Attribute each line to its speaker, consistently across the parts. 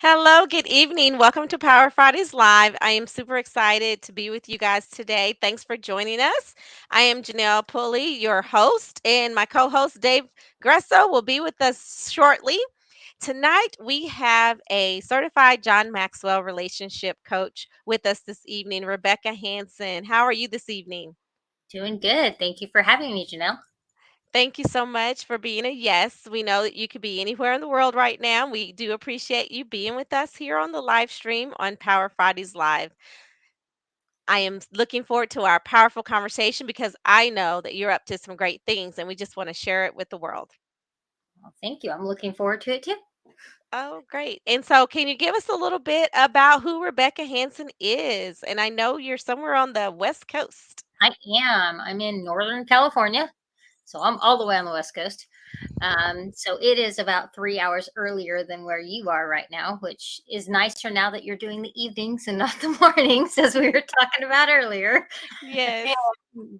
Speaker 1: Hello, good evening. Welcome to Power Fridays Live. I am super excited to be with you guys today. Thanks for joining us. I am Janelle Pulley, your host, and my co host Dave Gresso will be with us shortly. Tonight, we have a certified John Maxwell relationship coach with us this evening, Rebecca Hanson. How are you this evening?
Speaker 2: Doing good. Thank you for having me, Janelle.
Speaker 1: Thank you so much for being a yes. We know that you could be anywhere in the world right now. We do appreciate you being with us here on the live stream on Power Fridays Live. I am looking forward to our powerful conversation because I know that you're up to some great things and we just want to share it with the world.
Speaker 2: Well, thank you. I'm looking forward to it too.
Speaker 1: Oh, great. And so, can you give us a little bit about who Rebecca Hanson is? And I know you're somewhere on the West Coast.
Speaker 2: I am. I'm in Northern California, so I'm all the way on the West Coast. So it is about 3 hours earlier than where you are right now, which is nicer now that you're doing the evenings and not the mornings, as we were talking about earlier.
Speaker 1: Yes.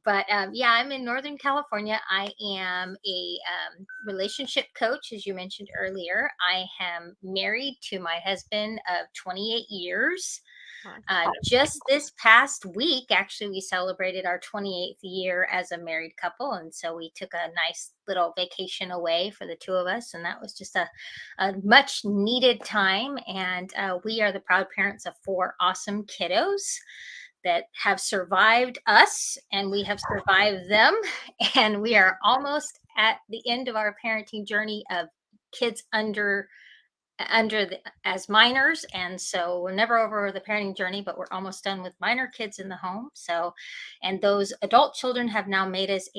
Speaker 2: But yeah, I'm in Northern California. I am a relationship coach, as you mentioned earlier. I am married to my husband of 28 years.
Speaker 1: Awesome.
Speaker 2: Just this past week, actually, we celebrated our 28th year as a married couple. And so we took a nice little vacation away for the two of us. And that was just a much needed time. And we are the proud parents of four awesome kiddos that have survived us, and we have survived them. And we are almost at the end of our parenting journey of kids under the as minors, and so we're never over the parenting journey, but we're almost done with minor kids in the home. So and those adult children have now made us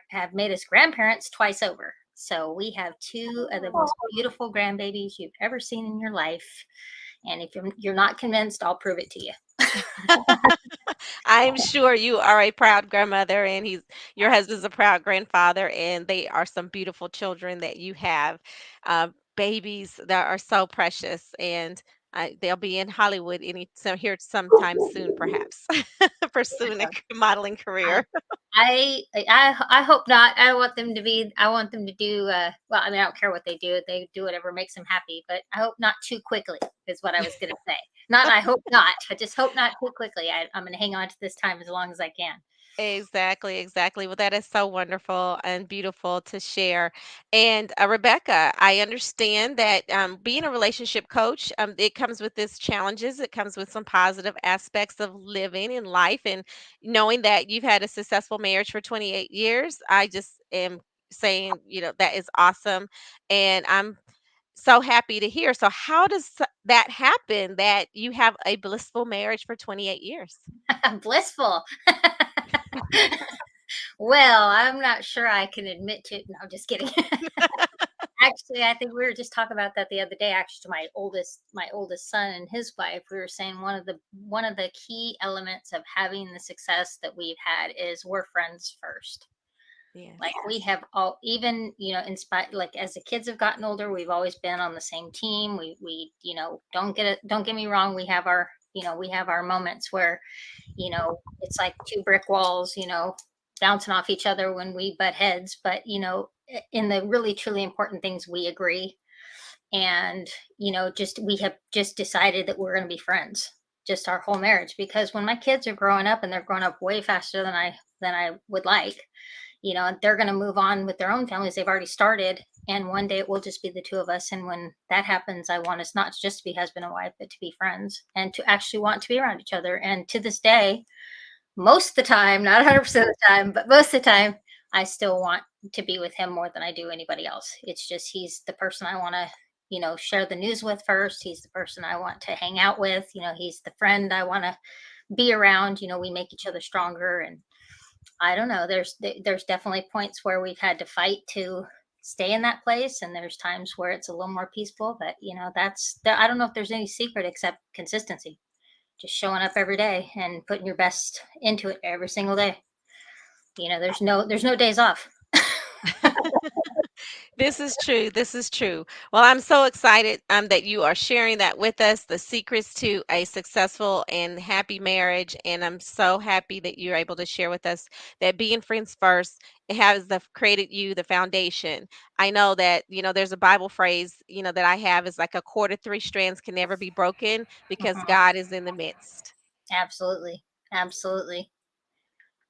Speaker 2: have made us grandparents twice over. So we have two of the most beautiful grandbabies you've ever seen in your life, and if you're not convinced, I'll prove it to you.
Speaker 1: I'm sure you are a proud grandmother and your husband's a proud grandfather and they are some beautiful children that you have. Babies that are so precious and they'll be in Hollywood here sometime soon, perhaps, pursuing a modeling career.
Speaker 2: I hope not. I want them to be. I want them to do. Well, I mean, I don't care what they do. They do whatever makes them happy. But I hope not too quickly. Is what I was going to say. Not. I hope not. I just hope not too quickly. I'm going to hang on to this time as long as I can.
Speaker 1: Exactly, exactly. Well, that is so wonderful and beautiful to share. And Rebecca, I understand that being a relationship coach, it comes with its challenges. It comes with some positive aspects of living in life. And knowing that you've had a successful marriage for 28 years, I just am saying, that is awesome. And I'm so happy to hear. So, how does that happen that you have a blissful marriage for 28 years?
Speaker 2: Blissful. Well, I'm not sure I can admit to. No, I'm just kidding. Actually, I think we were just talking about that the other day. Actually, to my oldest son and his wife, we were saying one of the key elements of having the success that we've had is we're friends first.
Speaker 1: Yes.
Speaker 2: Like we have all, even in spite, like as the kids have gotten older, we've always been on the same team. We don't get me wrong. We have our moments where it's like two brick walls, bouncing off each other when we butt heads. But in the really truly important things, we agree. And just we have just decided that we're going to be friends, just our whole marriage. Because when my kids are growing up, and they're growing up way faster than I would like, they're going to move on with their own families. They've already started. And one day it will just be the two of us. And when that happens, I want us not just to be husband and wife, but to be friends and to actually want to be around each other. And to this day, most of the time, not 100% of the time, but most of the time, I still want to be with him more than I do anybody else. It's just he's the person I want to, share the news with first. He's the person I want to hang out with. He's the friend I want to be around. We make each other stronger. And I don't know. There's definitely points where we've had to fight to stay in that place, and there's times where it's a little more peaceful. But I don't know if there's any secret except consistency, just showing up every day and putting your best into it every single day. There's no days off.
Speaker 1: This is true. This is true. Well, I'm so excited that you are sharing that with us, the secrets to a successful and happy marriage. And I'm so happy that you're able to share with us that being friends first, it has created you the foundation. I know that, there's a Bible phrase, that I have is like a cord of three strands can never be broken because
Speaker 2: Mhm.
Speaker 1: God is in the midst.
Speaker 2: Absolutely. Absolutely.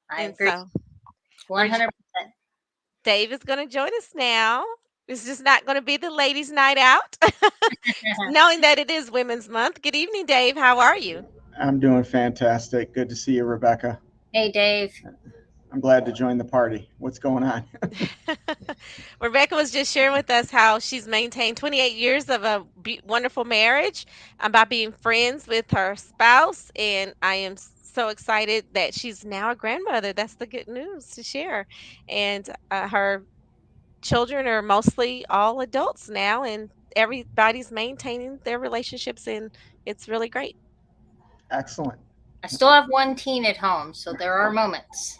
Speaker 2: I
Speaker 1: And
Speaker 2: agree.
Speaker 1: so we're
Speaker 2: 100%.
Speaker 1: Dave is going to join us now. It's just not going to be the ladies' night out, knowing that it is Women's Month. Good evening, Dave. How are you?
Speaker 3: I'm doing fantastic. Good to see you, Rebecca.
Speaker 2: Hey, Dave.
Speaker 3: I'm glad to join the party. What's going on?
Speaker 1: Rebecca was just sharing with us how she's maintained 28 years of a wonderful marriage by being friends with her spouse. And I am so excited that she's now a grandmother. That's the good news to share. And her children are mostly all adults now, and everybody's maintaining their relationships, and it's really great.
Speaker 3: Excellent.
Speaker 2: I still have one teen at home, so there are moments.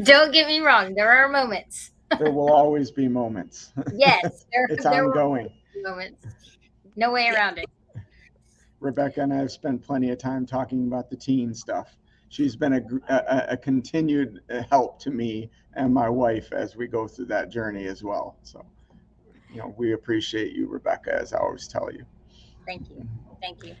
Speaker 2: Don't get me wrong, there are moments.
Speaker 3: There will always be moments.
Speaker 2: Yes,
Speaker 3: It's
Speaker 2: there will
Speaker 3: ongoing.
Speaker 2: be moments. No way
Speaker 1: Yeah.
Speaker 2: around it.
Speaker 3: Rebecca and I have spent plenty of time talking about the teen stuff. She's been a continued help to me and my wife as we go through that journey as well. So, we appreciate you, Rebecca, as I always tell you.
Speaker 2: Thank you. Thank you.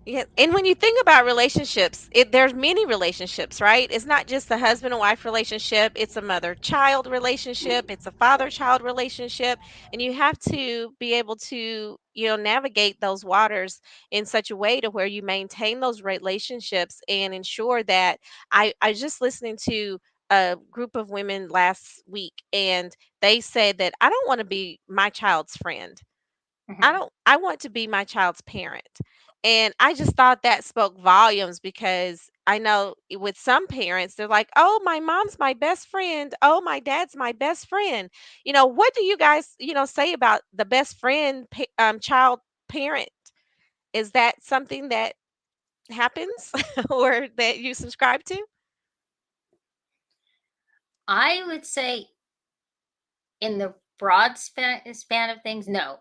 Speaker 1: Yeah, and when you think about relationships, there's many relationships, right? It's not just a husband and wife relationship, it's a mother-child relationship, it's a father-child relationship, and you have to be able to, navigate those waters in such a way to where you maintain those relationships and ensure that I just listening to a group of women last week, and they said that I don't want to be my child's friend.
Speaker 2: Hmm.
Speaker 1: I want to be my child's parent. And I just thought that spoke volumes because I know with some parents, they're like, oh, my mom's my best friend. Oh, my dad's my best friend. What do you guys, say about the best friend child parent? Is that something that happens or that you subscribe to?
Speaker 2: I would say, in the broad span of things, no.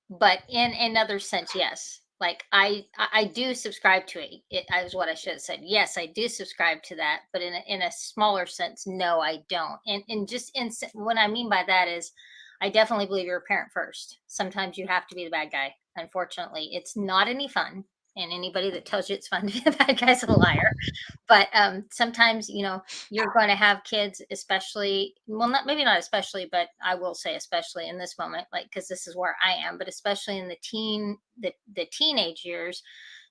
Speaker 2: But in another sense, yes. Like I do subscribe to it. It is what I should have said. Yes, I do subscribe to that, but in a smaller sense, no, I don't. And just what I mean by that is, I definitely believe you're a parent first. Sometimes you have to be the bad guy. Unfortunately, it's not any fun, and anybody that tells you it's fun to be the bad guy is a liar. But sometimes, you're going to have kids, especially, well, not maybe not especially, but I will say especially in this moment, like, because this is where I am, but especially in the teenage years,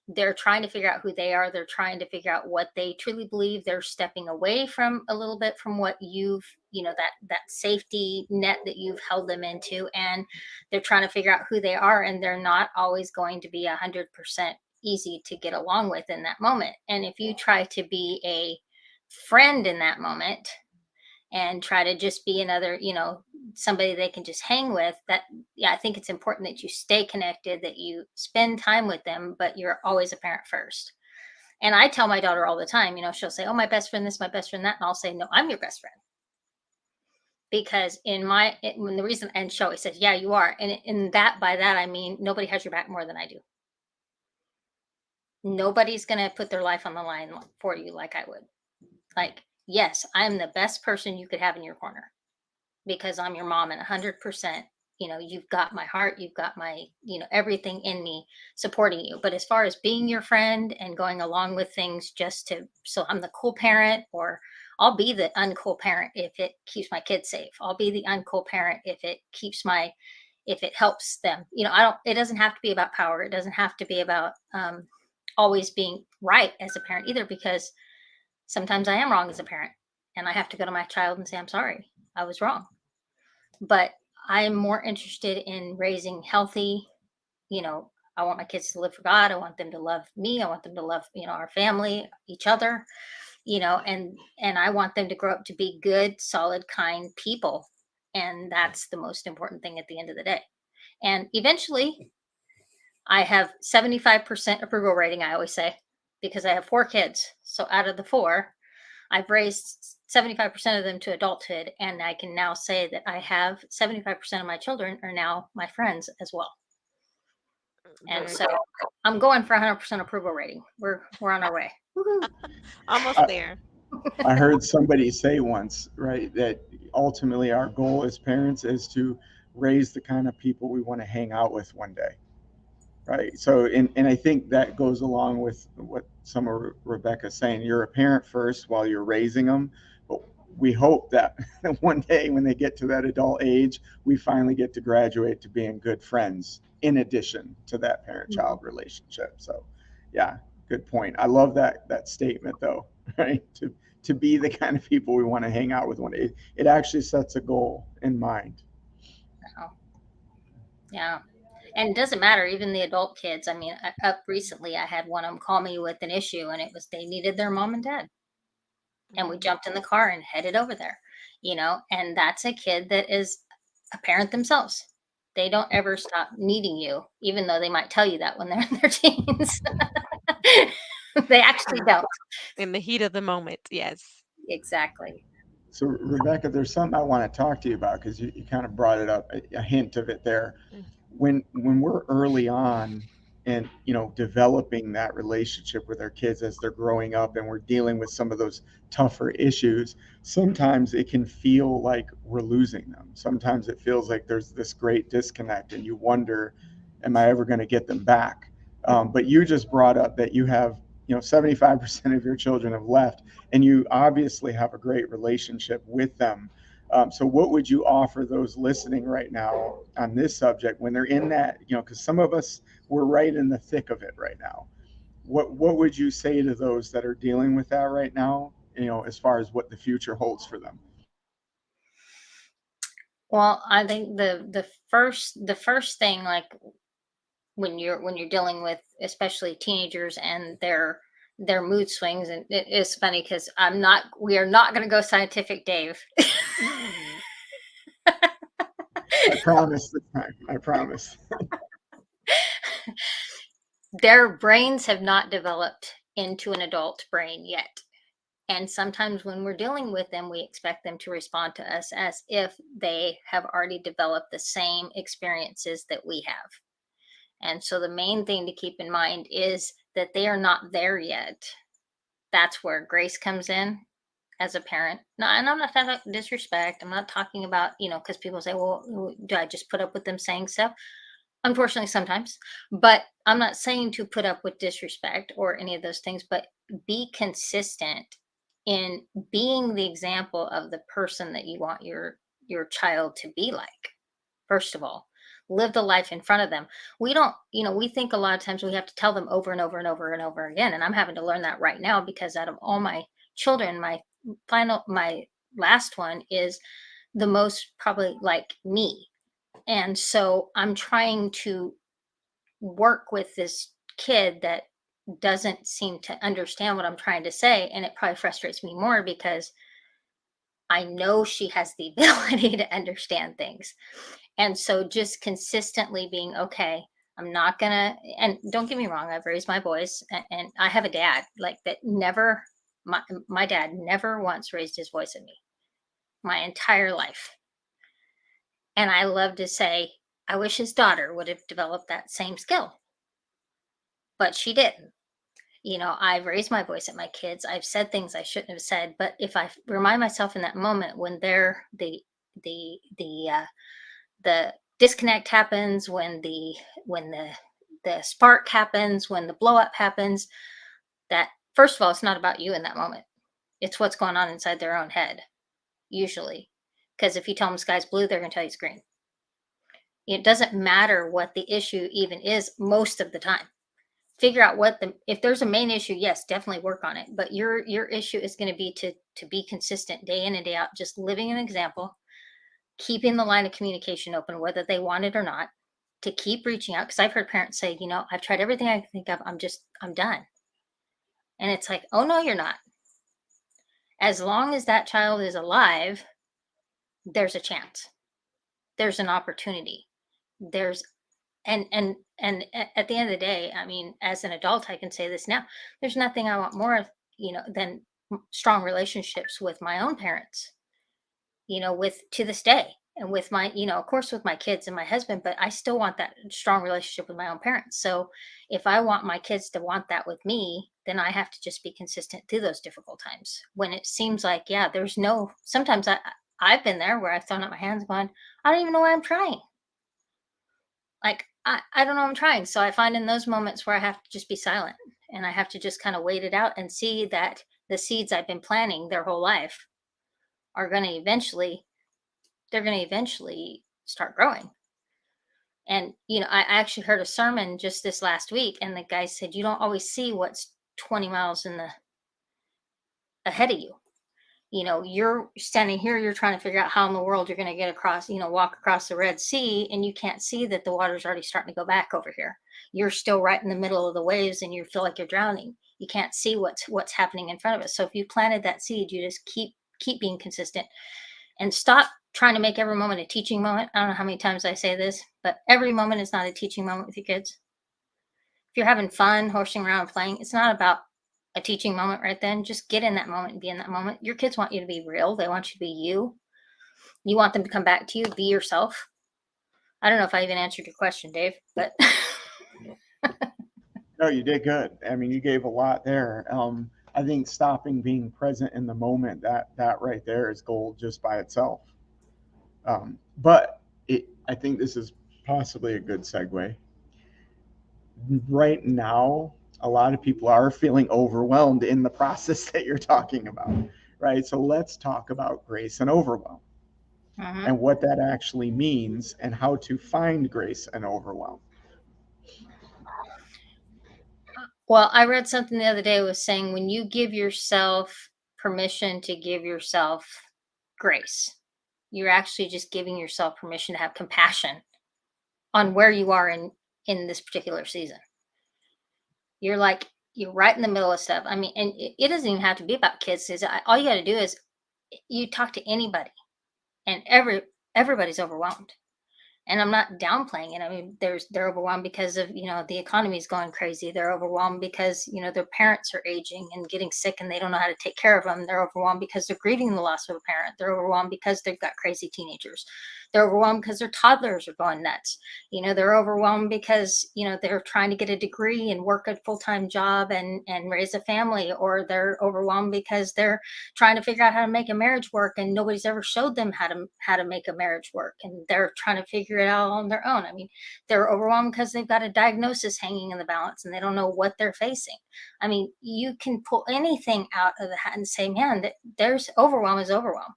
Speaker 2: they're trying to figure out who they are. They're trying to figure out what they truly believe. They're stepping away from a little bit from what you've, that safety net that you've held them into, and they're trying to figure out who they are, and they're not always going to be 100% easy to get along with in that moment. And if you try to be a friend in that moment and try to just be another, somebody they can just hang with, that, yeah, I think it's important that you stay connected, that you spend time with them, but you're always a parent first. And I tell my daughter all the time, she'll say, oh, my best friend this, my best friend that, and I'll say, no, I'm your best friend. Because when the reason, and she always says, yeah, you are. And in that, by that I mean, nobody has your back more than I do. Nobody's going to put their life on the line for you like I would. Like, yes, I'm the best person you could have in your corner because I'm your mom, and 100%, you've got my heart, you've got my, everything in me supporting you. But as far as being your friend and going along with things just to, so I'm the cool parent, or I'll be the uncool parent if it keeps my kids safe. I'll be the uncool parent if it helps them. It doesn't have to be about power. It doesn't have to be about always being right as a parent either, because sometimes I am wrong as a parent, and I have to go to my child and say, I'm sorry, I was wrong. But I'm more interested in raising healthy, you know, I want my kids to live for God. I want them to love me. I want them to love, our family, each other, and I want them to grow up to be good, solid, kind people. And that's the most important thing at the end of the day. And eventually, I have 75% approval rating, I always say, because I have four kids. So out of the four, I've raised 75% of them to adulthood. And I can now say that I have 75% of my children are now my friends as well. And
Speaker 1: Very
Speaker 2: so
Speaker 1: good.
Speaker 2: I'm going for 100% approval rating. We're on our way. Woohoo.
Speaker 1: Almost
Speaker 3: I,
Speaker 1: there.
Speaker 3: I heard somebody say once, right, that ultimately our goal as parents is to raise the kind of people we want to hang out with one day. Right. So, and I think that goes along with what some of Rebecca's saying. You're a parent first while you're raising them, but we hope that one day when they get to that adult age, we finally get to graduate to being good friends in addition to that parent-child relationship. So, yeah, good point. I love that statement though, right? To be the kind of people we want to hang out with one day. It actually sets a goal in mind.
Speaker 2: Oh, yeah. And it doesn't matter, even the adult kids. I mean, up recently, I had one of them call me with an issue, and it was they needed their mom and dad. And we
Speaker 1: Mhm.
Speaker 2: jumped in the car and headed over there, and that's a kid that is a parent themselves. They don't ever stop needing you, even though they might tell you that when they're in their teens. They actually
Speaker 1: In
Speaker 2: don't.
Speaker 1: in the heat of the moment, yes.
Speaker 2: Exactly.
Speaker 3: So, Rebecca, there's something I want to talk to you about because you kind of brought it up, a hint of it there.
Speaker 1: Mm.
Speaker 3: When we're early on and developing that relationship with our kids as they're growing up and we're dealing with some of those tougher issues, sometimes it can feel like we're losing them. Sometimes it feels like there's this great disconnect and you wonder, am I ever going to get them back? But you just brought up that you have 75% of your children have left and you obviously have a great relationship with them. So, what would you offer those listening right now on this subject when they're in that? Because some of us we're right in the thick of it right now. What would you say to those that are dealing with that right now? As far as what the future holds for them.
Speaker 2: Well, I think the first thing, like when you're dealing with especially teenagers and their mood swings, and it is funny because we are not going to go scientific, Dave.
Speaker 3: I promise this time. I promise.
Speaker 2: Their brains have not developed into an adult brain yet. And sometimes when we're dealing with them, we expect them to respond to us as if they have already developed the same experiences that we have. And so the main thing to keep in mind is that they are not there yet. That's where grace comes in as a parent. No, and I'm not talking about disrespect. I'm not talking about, because people say, well, do I just put up with them saying stuff? Unfortunately, sometimes. But I'm not saying to put up with disrespect or any of those things, but be consistent in being the example of the person that you want your child to be like. First of all, live the life in front of them. We don't, we think a lot of times we have to tell them over and over and over and over again. And I'm having to learn that right now because out of all my children, my last one is the most probably like me. And so I'm trying to work with this kid that doesn't seem to understand what I'm trying to say. And it probably frustrates me more because I know she has the ability to understand things. And so just consistently being okay, I'm not gonna, and don't get me wrong, I've raised my boys and I have a dad like that never, my dad never once raised his voice at me my entire life. And I love to say, I wish his daughter would have developed that same skill, but she didn't. I've raised my voice at my kids. I've said things I shouldn't have said, but if I remind myself in that moment when they're the disconnect happens, when the spark happens, when the blow up happens, that first of all, it's not about you in that moment. It's what's going on inside their own head, usually. Because if you tell them sky's blue, they're going to tell you it's green. It doesn't matter what the issue even is most of the time. Figure out if there's a main issue, yes, definitely work on it. But your issue is going to be to be consistent day in and day out, just living an example, keeping the line of communication open, whether they want it or not, to keep reaching out. Because I've heard parents say, I've tried everything I can think of. I'm done. And it's like, oh no, you're not. As long as that child is alive, there's a chance. There's an opportunity. There's and at the end of the day, I mean, as an adult, I can say this now. There's nothing I want more of, than strong relationships with my own parents, with to this day. And with my, of course, with my kids and my husband, but I still want that strong relationship with my own parents. So if I want my kids to want that with me, then I have to just be consistent through those difficult times when it seems like, yeah, there's no, sometimes I've been there where I've thrown up my hands and gone, I don't even know why I'm trying. Like, I don't know I'm trying. So I find in those moments where I have to just be silent and I have to just kind of wait it out and see that the seeds I've been planting their whole life are going to eventually, they're going to eventually start growing. And, I actually heard a sermon just this last week, and the guy said, you don't always see what's 20 miles in the ahead of you. You're standing here, you're trying to figure out how in the world you're going to get across, walk across the Red Sea, and you can't see that the water's already starting to go back over here. You're still right in the middle of the waves and you feel like you're drowning. You can't see what's happening in front of us. So if you planted that seed, you just keep being consistent and stop trying to make every moment a teaching moment. I don't know how many times I say this, but every moment is not a teaching moment with your kids. If you're having fun, horsing around, playing, it's not about a teaching moment right then. Just get in that moment and be in that moment. Your kids want you to be real. They want you to be you. You want them to come back to you, be yourself. I don't know if I even answered your question, Dave, but
Speaker 3: No, you did good. I mean, you gave a lot there. I think stopping being present in the moment, that right there is gold just by itself. But I think this is possibly a good segue. Right now, a lot of people are feeling overwhelmed in the process that you're talking about, right? So let's talk about grace and overwhelm
Speaker 2: Mhm.
Speaker 3: and what that actually means and how to find grace and overwhelm.
Speaker 2: Well, I read something the other day was saying when you give yourself permission to give yourself grace, you're actually just giving yourself permission to have compassion on where you are in this particular season. You're like you're right in the middle of stuff. I mean, and it doesn't even have to be about kids. All you got to do is you talk to anybody, and everybody's overwhelmed. And I'm not downplaying it. I mean, they're overwhelmed because of the economy is going crazy. They're overwhelmed because their parents are aging and getting sick, and they don't know how to take care of them. They're overwhelmed because they're grieving the loss of a parent. They're overwhelmed because they've got crazy teenagers. They're overwhelmed because their toddlers are going nuts. They're overwhelmed because they're trying to get a degree and work a full time job and raise a family, or they're overwhelmed because they're trying to figure out how to make a marriage work and nobody's ever showed them how to make a marriage work, and they're trying to figure it out on their own. I mean, they're overwhelmed because they've got a diagnosis hanging in the balance and they don't know what they're facing. I mean, you can pull anything out of the hat and say, man, there's overwhelm is overwhelm.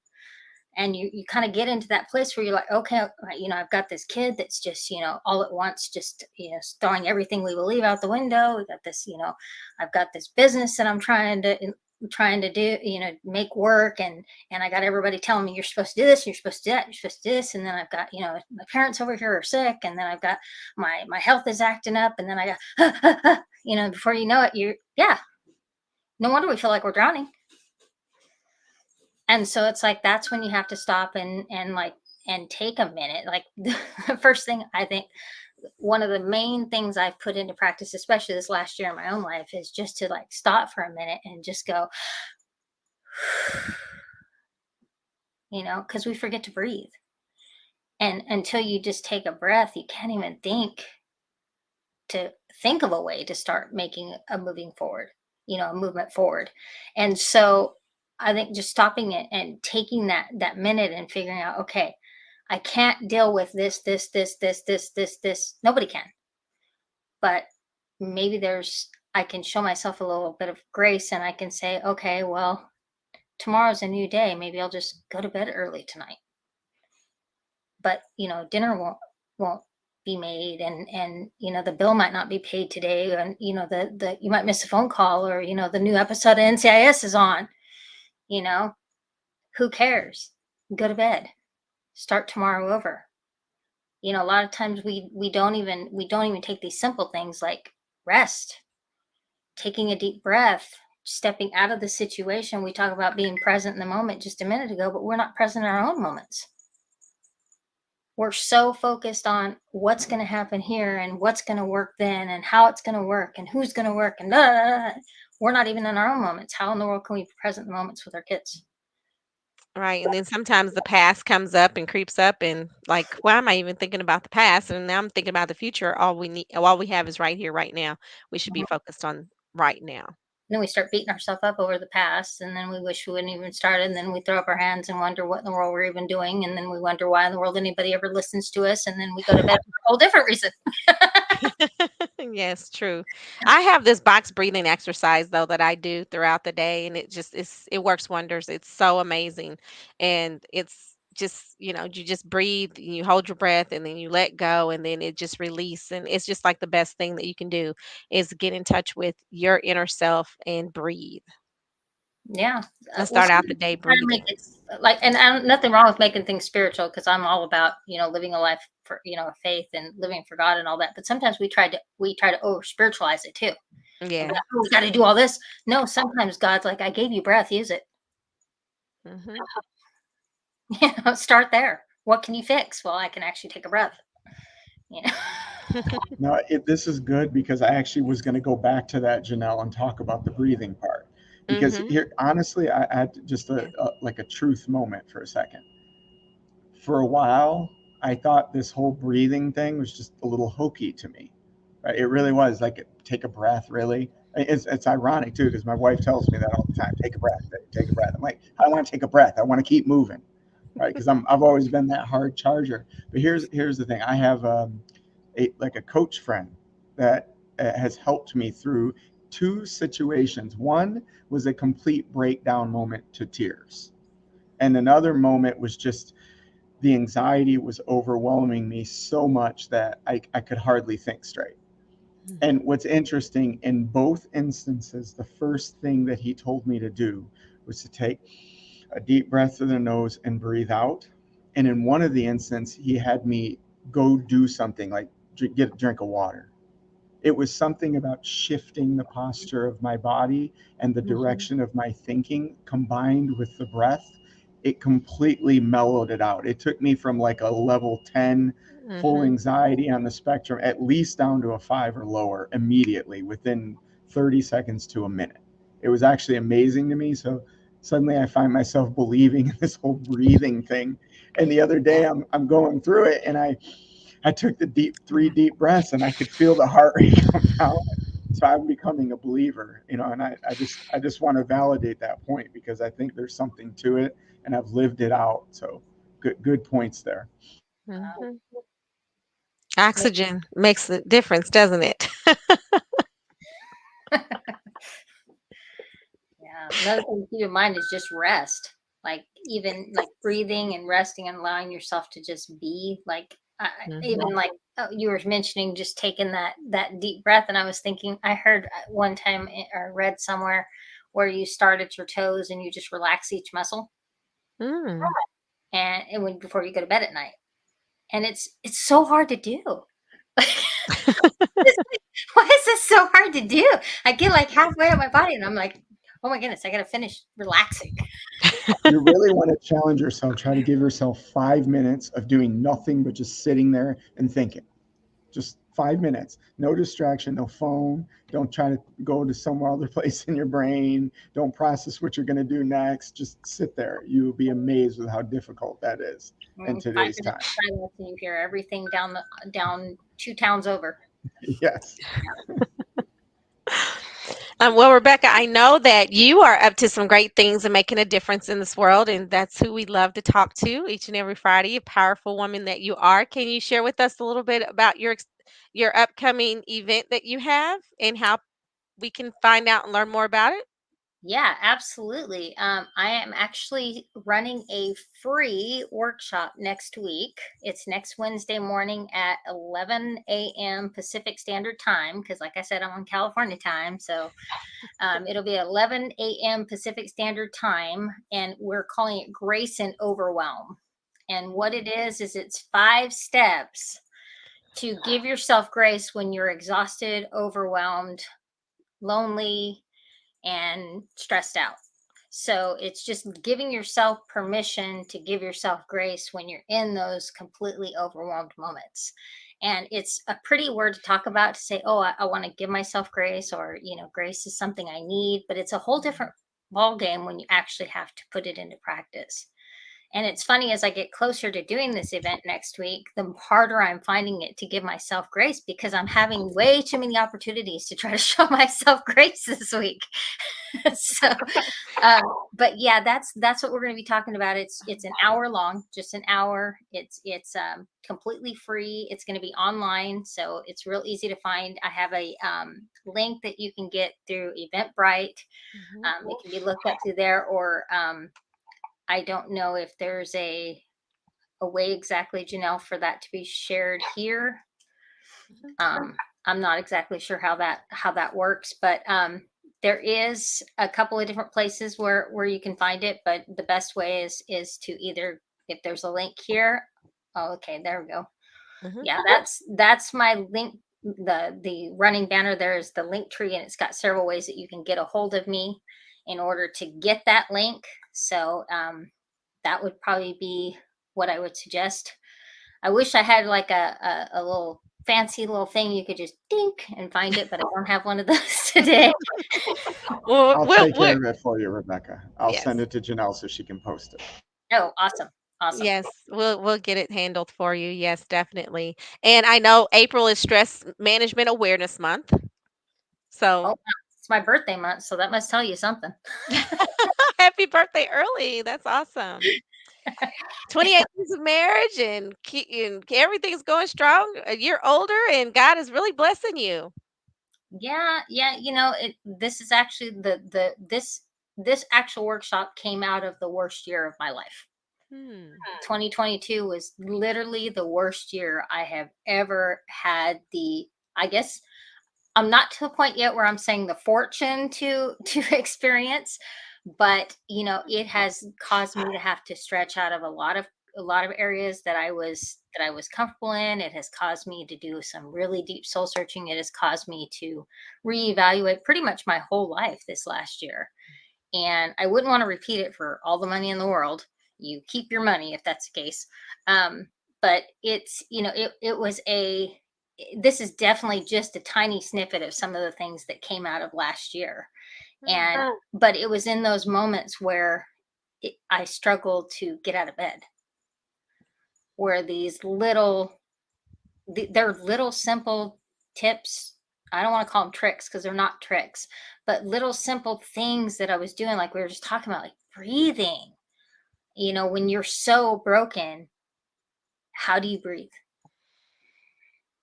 Speaker 2: And you kind of get into that place where you're like, okay, I've got this kid that's just all at once just throwing everything we believe out the window. We got this, I've got this business that I'm trying to do, make work, and I got everybody telling me you're supposed to do this, you're supposed to do that, you're supposed to do this, and then I've got my parents over here are sick, and then I've got my health is acting up, and then I got before you know it, no wonder we feel like we're drowning. And so it's like that's when you have to stop and take a minute. Like the first thing I think, one of the main things I've put into practice, especially this last year in my own life, is just to like stop for a minute and just go, because we forget to breathe. And until you just take a breath, you can't even think of a way to start making a moving forward, a movement forward. And so I think just stopping it and taking that minute and figuring out, okay, I can't deal with this. Nobody can. But maybe I can show myself a little bit of grace and I can say, okay, well, tomorrow's a new day. Maybe I'll just go to bed early tonight. But dinner won't be made, and the bill might not be paid today, and the you might miss a phone call, or the new episode of NCIS is on. you know who cares? Go to bed, start tomorrow over. A lot of times we don't even take these simple things like rest, taking a deep breath, stepping out of the situation. We talk about being present in the moment just a minute ago, but we're not present in our own moments. We're so focused on what's going to happen here and what's going to work then and how it's going to work and who's going to work and we're not even in our own moments. How in the world can we be present in the moments with our kids?
Speaker 1: Right, and then sometimes the past comes up and creeps up and like, why am I even thinking about the past? And now I'm thinking about the future. All we have is right here, right now. We should be
Speaker 2: Mhm.
Speaker 1: focused on right now.
Speaker 2: Then we start beating ourselves up over the past, and then we wish we wouldn't even started, and then we throw up our hands and wonder what in the world we're even doing, and then we wonder why in the world anybody ever listens to us, and then we go to bed for a whole different reason.
Speaker 1: Yes, true. I have this box breathing exercise though that I do throughout the day, and it works wonders. It's so amazing, and it's just you just breathe, and you hold your breath, and then you let go, and then it just release, and it's just like the best thing that you can do is get in touch with your inner self and breathe,
Speaker 2: Yeah.
Speaker 1: and
Speaker 2: Well,
Speaker 1: start out the
Speaker 2: sometimes
Speaker 1: day
Speaker 2: we try to make
Speaker 1: breathing.
Speaker 2: it like, and nothing wrong with making things spiritual because I'm all about living a life for faith and living for God and all that. But sometimes we try to over spiritualize it too. And be
Speaker 1: Yeah.
Speaker 2: like, oh, we got to do all this. No, sometimes God's like, I gave you breath, use it.
Speaker 1: Hmm.
Speaker 2: Start there. What can you fix? Well, I can actually take a breath. You know.
Speaker 3: No, this is good because I actually was going to go back to that, Janelle, and talk about the breathing part. Because
Speaker 1: Hmm.
Speaker 3: here, honestly, I had just like a truth moment for a second. For a while, I thought this whole breathing thing was just a little hokey to me. Right? It really was like, take a breath, really. It's ironic too because my wife tells me that all the time. Take a breath, babe, take a breath. I'm like, I don't want to take a breath. I want to keep moving, right? Because I've always been that hard charger. But here's the thing. I have a coach friend that has helped me through two situations. One was a complete breakdown moment to tears, and another moment was just the anxiety was overwhelming me so much that I could hardly think straight. And what's interesting in both instances, the first thing that he told me to do was to take a deep breath through the nose and breathe out. And in one of the instances, he had me go do something like get a drink of water. It was something about shifting the posture of my body and the
Speaker 2: Mhm.
Speaker 3: direction of my thinking combined with the breath. It completely mellowed it out. It took me from like a level 10 full
Speaker 1: Hmm.
Speaker 3: anxiety on the spectrum, at least down to a 5 or lower immediately within 30 seconds to a minute. It was actually amazing to me. So suddenly I find myself believing in this whole breathing thing. And the other day
Speaker 1: Yeah.
Speaker 3: I'm going through it and I took the three deep breaths and I could feel the heart rate come down. So I'm becoming a believer, and I just want to validate that point because I think there's something to it and I've lived it out. So good points there.
Speaker 1: Hmm.
Speaker 2: Yeah.
Speaker 1: Oxygen makes a difference, doesn't it?
Speaker 2: Yeah. Another thing to keep in mind is just rest. Like even like breathing and resting and allowing yourself to just be like even
Speaker 1: Hmm.
Speaker 2: like you were mentioning just taking that deep breath, and I was thinking I heard one time or read somewhere where you start at your toes and you just relax each muscle
Speaker 1: Mm.
Speaker 2: and when before you go to bed at night, and it's so hard to do. Why is this so hard to do? I get like halfway up my body and I'm like, oh my goodness, I gotta finish relaxing.
Speaker 3: You really want to challenge yourself. Try to give yourself 5 minutes of doing nothing but just sitting there and thinking. Just 5 minutes, no distraction, no phone. Don't try to go to some other place in your brain. Don't process what you're going to do next. Just sit there. You'll be amazed with how difficult that is in
Speaker 2: Five
Speaker 3: today's
Speaker 2: minutes
Speaker 3: time.
Speaker 2: silence and you hear everything down two towns over.
Speaker 3: Yes.
Speaker 1: Well, Rebecca, I know that you are up to some great things and making a difference in this world, and that's who we love to talk to each and every Friday. A powerful woman that you are. Can you share with us a little bit about your upcoming event that you have and how we can find out and learn more about it?
Speaker 2: Yeah, absolutely. I am actually running a free workshop next week. It's next Wednesday morning at 11 a.m. Pacific Standard Time, because, like I said, I'm on California time. So it'll be 11 a.m. Pacific Standard Time, and we're calling it Grace and Overwhelm. And what it is it's 5 steps to give yourself grace when you're exhausted, overwhelmed, lonely, and stressed out. So it's just giving yourself permission to give yourself grace when you're in those completely overwhelmed moments. And it's a pretty word to talk about, to say, oh, I want to give myself grace, or, grace is something I need. But it's a whole different ball game when you actually have to put it into practice. And it's funny, as I get closer to doing this event next week, the harder I'm finding it to give myself grace, because I'm having way too many opportunities to try to show myself grace this week. So, um, but yeah, that's what we're going to be talking about. It's an hour long, just an hour. It's completely free. It's going to be online, so it's real easy to find. I have a link that you can get through Eventbrite.
Speaker 1: Mhm.
Speaker 2: It can be looked up through there, or I don't know if there's a way exactly, Janelle, for that to be shared here. Um, I'm not exactly sure how that works, but there is a couple of different places where you can find it. But the best way is to either, if there's a link here. Oh, okay, there we go.
Speaker 1: Mhm.
Speaker 2: Yeah, that's my link. The running banner there is the link tree, and it's got several ways that you can get a hold of me in order to get that link. So that would probably be what I would suggest. I wish I had like a little fancy little thing you could just dink and find it, but I don't have one of those today.
Speaker 1: Well,
Speaker 3: I'll take care of it for you, Rebecca. I'll send
Speaker 1: yes.
Speaker 3: it to Janelle so she can post it.
Speaker 2: Oh, awesome. Awesome.
Speaker 1: Yes, we'll get it handled for you. Yes, definitely. And I know April is Stress Management Awareness Month. So
Speaker 2: Oh, it's my birthday month, so that must tell you something.
Speaker 1: happy birthday early. That's awesome. 28 years of marriage, and everything's going strong. A year older, and God is really blessing you.
Speaker 2: Yeah, yeah, this is actually this actual workshop came out of the worst year of my life.
Speaker 1: Hmm.
Speaker 2: 2022 was literally the worst year I have ever had. I guess I'm not to the point yet where I'm saying the fortune to experience, but it has caused me to have to stretch out of a lot of areas that I was comfortable in. It has caused me to do some really deep soul searching. It has caused me to reevaluate pretty much my whole life this last year. And I wouldn't want to repeat it for all the money in the world. You keep your money if that's the case. Um, but it was this is definitely just a tiny snippet of some of the things that came out of last year.
Speaker 1: Hmm.
Speaker 2: But it was in those moments where I struggled to get out of bed, where they're little simple tips. I don't want to call them tricks, because they're not tricks, but little simple things that I was doing, like we were just talking about, like breathing. When you're so broken, how do you breathe?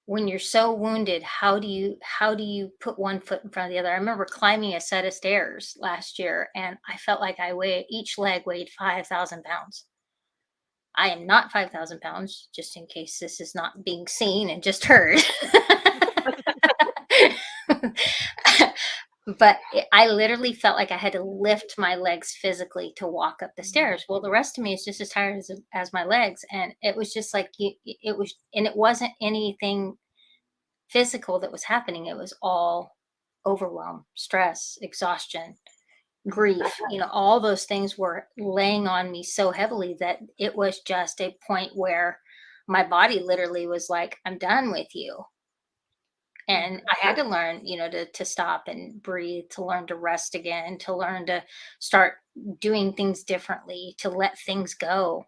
Speaker 2: When you're so wounded, how do you put one foot in front of the other? I remember climbing a set of stairs last year, and I felt like each leg weighed 5,000 pounds. I am not 5,000 pounds, just in case this is not being seen and just heard. But I literally felt like I had to lift my legs physically to walk up the stairs. Well, the rest of me is just as tired as my legs. And it was just like, and it wasn't anything physical that was happening. It was all overwhelm, stress, exhaustion, grief. All those things were laying on me so heavily that it was just a point where my body literally was like, I'm done with you. And
Speaker 1: Mhm.
Speaker 2: I had to learn, to stop and breathe, to learn to rest again, to learn to start doing things differently, to let things go.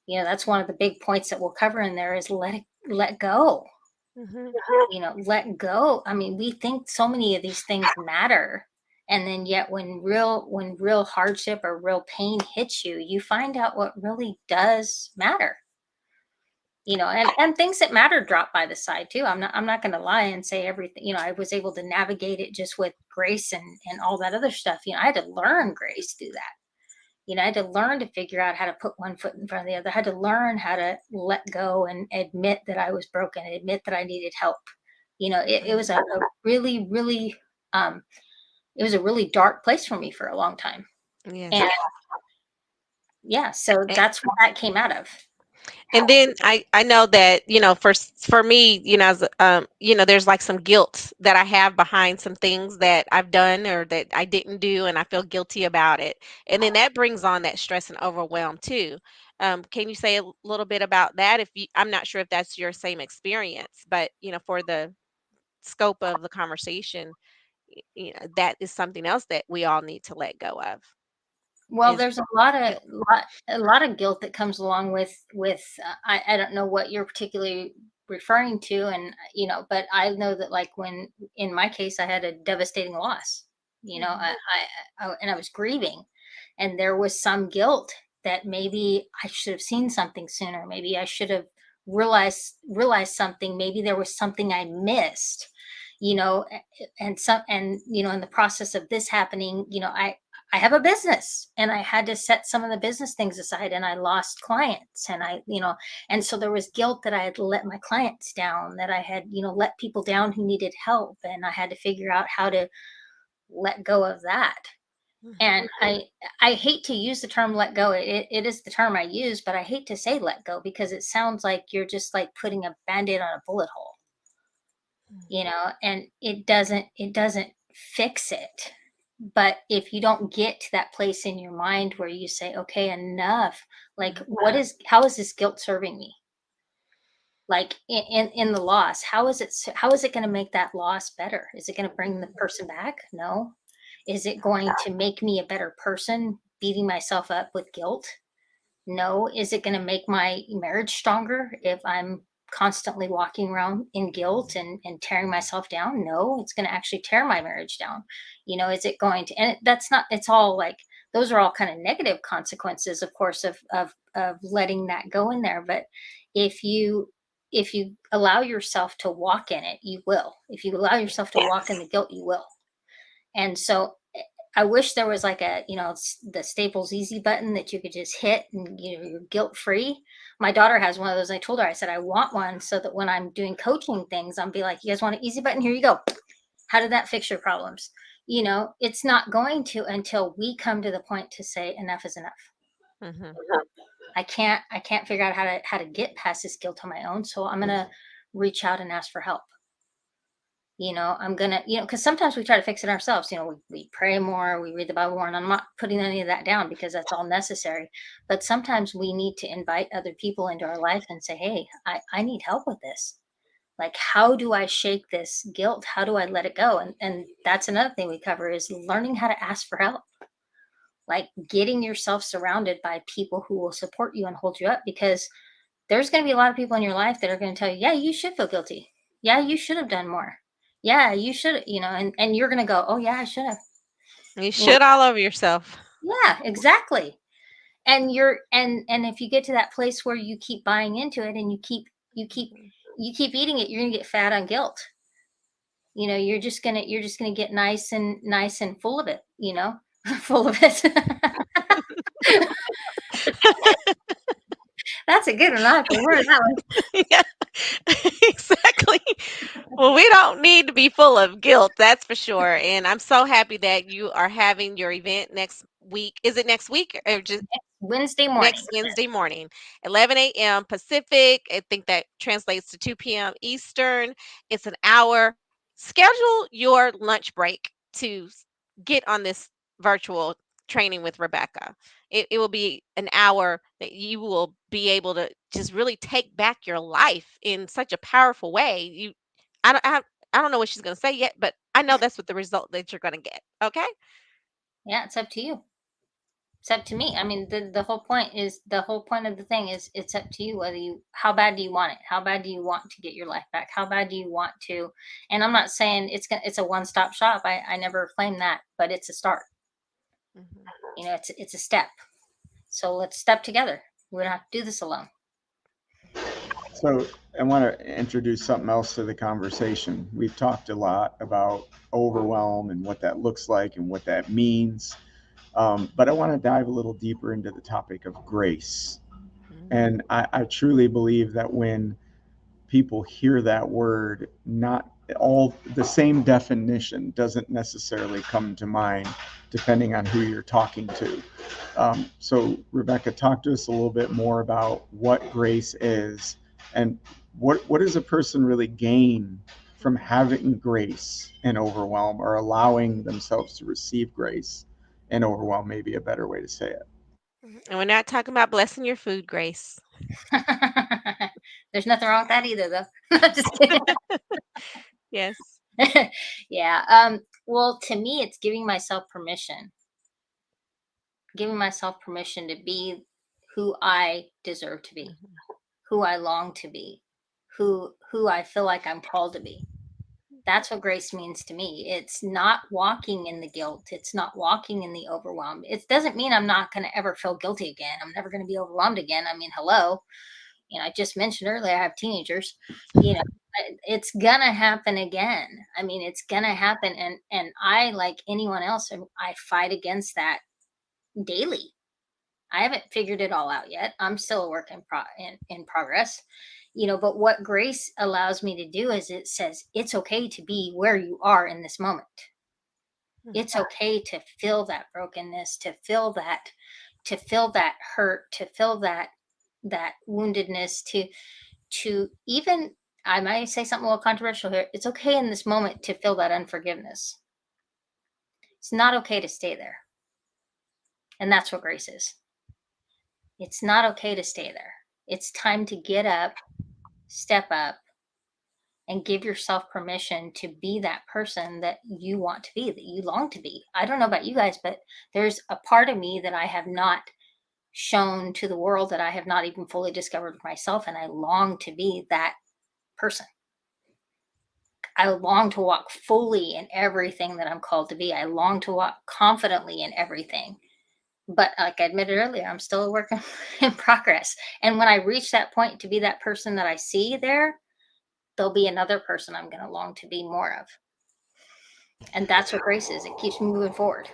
Speaker 2: That's one of the big points that we'll cover in there, is let go.
Speaker 1: Mhm.
Speaker 2: Let go. I mean, we think so many of these things matter. And then yet when real hardship or real pain hits you, you find out what really does matter. And things that matter drop by the side too. I'm not going to lie and say everything. I was able to navigate it just with grace and all that other stuff. I had to learn grace through that. I had to learn to figure out how to put one foot in front of the other. I had to learn how to let go and admit that I was broken, admit that I needed help. It was a really, really, um, it was a really dark place for me for a long time.
Speaker 1: Yes.
Speaker 2: And yeah, so
Speaker 1: A-
Speaker 2: that's what that came out of.
Speaker 1: And then I know that, for me, as there's like some guilt that I have behind some things that I've done or that I didn't do, and I feel guilty about it. And then that brings on that stress and overwhelm too. Can you say a little bit about that? I'm not sure if that's your same experience, but for the scope of the conversation, that is something else that we all need to let go of.
Speaker 2: Well,
Speaker 1: Is
Speaker 2: there's
Speaker 1: guilt.
Speaker 2: a lot of guilt that comes along with I don't know what you're particularly referring to, and but I know that, like, when in my case I had a devastating loss,
Speaker 1: Mhm.
Speaker 2: and I was grieving, and there was some guilt that maybe I should have seen something sooner, maybe I should have realized something, maybe there was something I missed, and some, and in the process of this happening, I have a business, and I had to set some of the business things aside, and I lost clients, and and so there was guilt that I had let my clients down, that I had, let people down who needed help, and I had to figure out how to let go of that.
Speaker 1: Mhm.
Speaker 2: And I hate to use the term let go. It is the term I use, but I hate to say let go because it sounds like you're just like putting a band-aid on a bullet hole,
Speaker 1: Mhm.
Speaker 2: and it doesn't fix it. But if you don't get to that place in your mind where you say, okay, enough, like,
Speaker 1: Mhm.
Speaker 2: how is this guilt serving me? Like, in the loss, how is it going to make that loss better? Is it going to bring the
Speaker 1: Mhm.
Speaker 2: person back? No. Is it going to make me a better person beating myself up with guilt? No. Is it going to make my marriage stronger if I'm constantly walking around in guilt and tearing myself down? No, it's going to actually tear my marriage down. Is it going to, and that's not, it's all like, those are all kind of negative consequences, of course, of letting that go in there. But if you, if you allow yourself to walk in it, you will. If you allow yourself to walk in
Speaker 1: Yes.
Speaker 2: the guilt, you will. And so I wish there was like a, the Staples easy button that you could just hit and, you're guilt free. My daughter has one of those. I told her, I said, I want one so that when I'm doing coaching things, I'll be like, you guys want an easy button? Here you go. How did that fix your problems? It's not going to until we come to the point to say enough is enough.
Speaker 1: Mhm.
Speaker 2: I can't figure out how to get past this guilt on my own. So I'm gonna reach out and ask for help. I'm gonna, because sometimes we try to fix it ourselves. We pray more, we read the Bible more, and I'm not putting any of that down because that's all necessary. But sometimes we need to invite other people into our life and say, hey, I need help with this. Like, how do I shake this guilt? How do I let it go? And that's another thing we cover is learning how to ask for help. Like, getting yourself surrounded by people who will support you and hold you up, because there's going to be a lot of people in your life that are going to tell you, yeah, you should feel guilty. Yeah, you should have done more. Yeah, you should, and you're going to go, oh, yeah, I should have.
Speaker 1: You
Speaker 2: You know,
Speaker 1: should all over yourself.
Speaker 2: yeah, exactly. And if you get to that place where you keep buying into it and you keep,
Speaker 1: Mhm.
Speaker 2: you keep eating it, you're going to get fat on guilt. You're just going to get nice and full of it, full of it. That's a good one. I have to word that one.
Speaker 1: Yeah, exactly. Well, we don't need to be full of guilt, that's for sure. And I'm so happy that you are having your event next week. Is it next week or just
Speaker 2: Wednesday morning.
Speaker 1: next Wednesday morning, 11 a.m. Pacific? I think that translates to 2 p.m. Eastern. It's an hour. Schedule your lunch break to get on this virtual training with Rebecca. It will be an hour that you will be able to just really take back your life in such a powerful way. I don't, I, I don't know what she's going to say yet, but I know that's what the result that you're going to get. Okay.
Speaker 2: Yeah, it's up to you. It's up to me. I mean, the whole point of the thing is it's up to you whether you, how bad do you want it? How bad do you want to get your life back? How bad do you want to? And I'm not saying it's a one stop shop. I never claim that, but it's a start.
Speaker 1: Hmm.
Speaker 2: It's a step. So let's step together. We don't have to do this alone.
Speaker 3: So I want to introduce something else to the conversation. We've talked a lot about overwhelm and what that looks like and what that means. But I want to dive a little deeper into the topic of grace. And I truly believe that when people hear that word, not all the same definition doesn't necessarily come to mind depending on who you're talking to. So, Rebecca, talk to us a little bit more about what grace is and what does a person really gain from having grace and overwhelm, or allowing themselves to receive grace and overwhelm, maybe a better way to say it.
Speaker 1: Mhm. And we're not talking about blessing your food, Grace.
Speaker 2: There's nothing wrong with that either, though. Just kidding.
Speaker 1: Yes.
Speaker 2: Yeah. Well, to me, it's giving myself permission to be who I deserve to be,
Speaker 1: Mhm.
Speaker 2: who I long to be, who I feel like I'm called to be. That's what grace means to me. It's not walking in the guilt. It's not walking in the overwhelm. It doesn't mean I'm not going to ever feel guilty again. I'm never going to be overwhelmed again. I mean, hello. I just mentioned earlier I have teenagers. You know, it's gonna happen again. I mean, it's gonna happen, and I, like anyone else, I fight against that daily. I haven't figured it all out yet. I'm still a work in progress. But what grace allows me to do is it says it's okay to be where you are in this moment. It's okay to feel that brokenness, to feel that hurt, to feel that woundedness, to even, I might say something a little controversial here. It's okay in this moment to feel that unforgiveness. It's not okay to stay there. And that's what grace is. It's not okay to stay there. It's time to get up, step up, and give yourself permission to be that person that you want to be, that you long to be. I don't know about you guys, but there's a part of me that I have not shown to the world, that I have not even fully discovered myself. And I long to be that person. I long to walk fully in everything that I'm called to be. I long to walk confidently in everything. But like I admitted earlier, I'm still a work in progress. And when I reach that point to be that person that I see there, there'll be another person I'm going to long to be more of. And that's what grace is. It keeps me moving forward.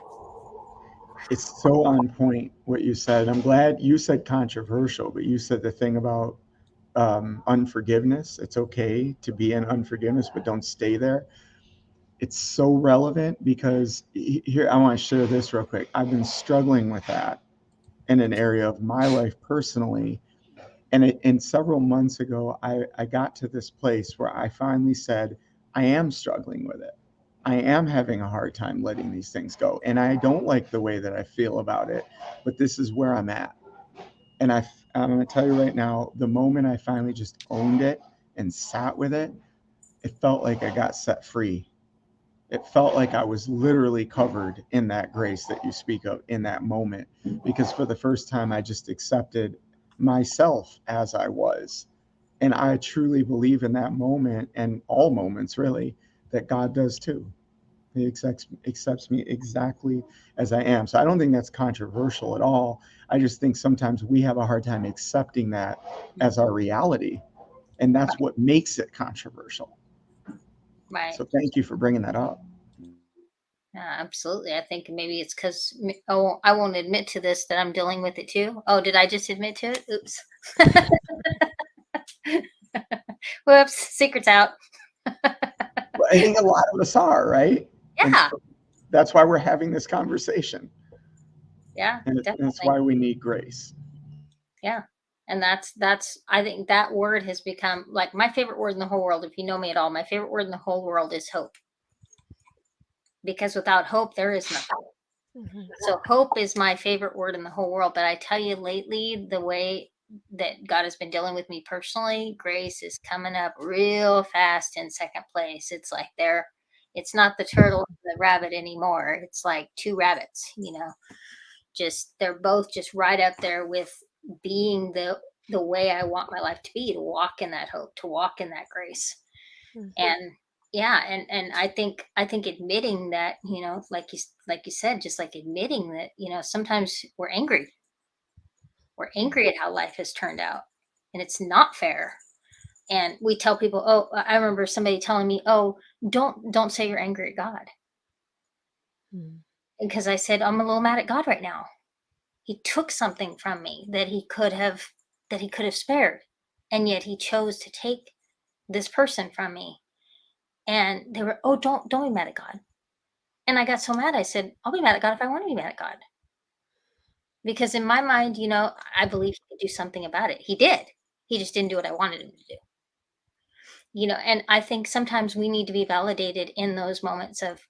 Speaker 3: It's so on point what you said. I'm glad you said controversial, but you said the thing about unforgiveness. It's okay to be in unforgiveness, but don't stay there. It's so relevant because here, I want to share this real quick. I've been struggling with that in an area of my life personally. And several months ago, I got to this place where I finally said, I am struggling with it. I am having a hard time letting these things go. And I don't like the way that I feel about it, but this is where I'm at. And I'm going to tell you right now, the moment I finally just owned it and sat with it, it felt like I got set free. It felt like I was literally covered in that grace that you speak of in that moment. Because for the first time, I just accepted myself as I was. And I truly believe in that moment, and all moments really, that God does too. He accepts me exactly as I am. So I don't think that's controversial at all. I just think sometimes we have a hard time accepting that as our reality. And that's what makes it controversial.
Speaker 2: Right.
Speaker 3: So thank you for bringing that up.
Speaker 2: Yeah, absolutely. I think maybe it's because, oh, I won't admit to this that I'm dealing with it too. Oh, did I just admit to it? Oops. Whoops. Secret's out.
Speaker 3: I think a lot of us are, right? And
Speaker 2: Yeah.
Speaker 3: so that's why we're having this conversation.
Speaker 2: Yeah,
Speaker 3: And it's
Speaker 2: definitely.
Speaker 3: why we need grace.
Speaker 2: Yeah. And that's I think that word has become like my favorite word in the whole world. If you know me at all, my favorite word in the whole world is hope. Because without hope, there is nothing.
Speaker 1: Mhm.
Speaker 2: So hope is my favorite word in the whole world. But I tell you lately, the way that God has been dealing with me personally, grace is coming up real fast in second place. It's like it's not the turtle and the rabbit anymore. It's like two rabbits. Just they're both just right up there with being the way I want my life to be, to walk in that hope, to walk in that grace.
Speaker 1: Mhm.
Speaker 2: And yeah, and I think admitting that, like you said, just like admitting that, sometimes we're angry at how life has turned out, and it's not fair. And we tell people, oh, I remember somebody telling me, oh, don't say you're angry at God.
Speaker 1: Mhm.
Speaker 2: Because I said, I'm a little mad at God right now. He took something from me that he could have spared, and yet he chose to take this person from me. And they were, oh, don't be mad at God. And I got so mad. I said, I'll be mad at God if I want to be mad at God. Because in my mind, I believe he could do something about it. He did. He just didn't do what I wanted him to do. And I think sometimes we need to be validated in those moments of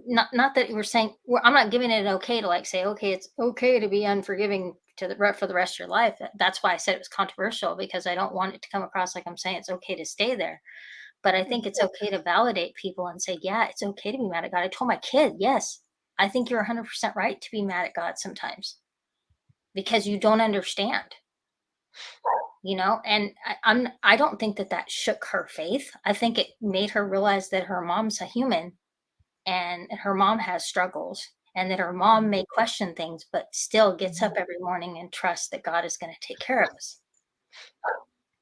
Speaker 2: not that we're saying I'm not giving it an okay to like say, okay, it's okay to be unforgiving for the rest of your life. That's why I said it was controversial, because I don't want it to come across like I'm saying it's okay to stay there. But I think it's okay to validate people and say, yeah, it's okay to be mad at God. I told my kid, yes, I think you're 100% right to be mad at God sometimes, because you don't understand. And I don't think that shook her faith. I think it made her realize that her mom's a human, and her mom has struggles, and that her mom may question things but still gets up every morning and trusts that God is going to take care of us.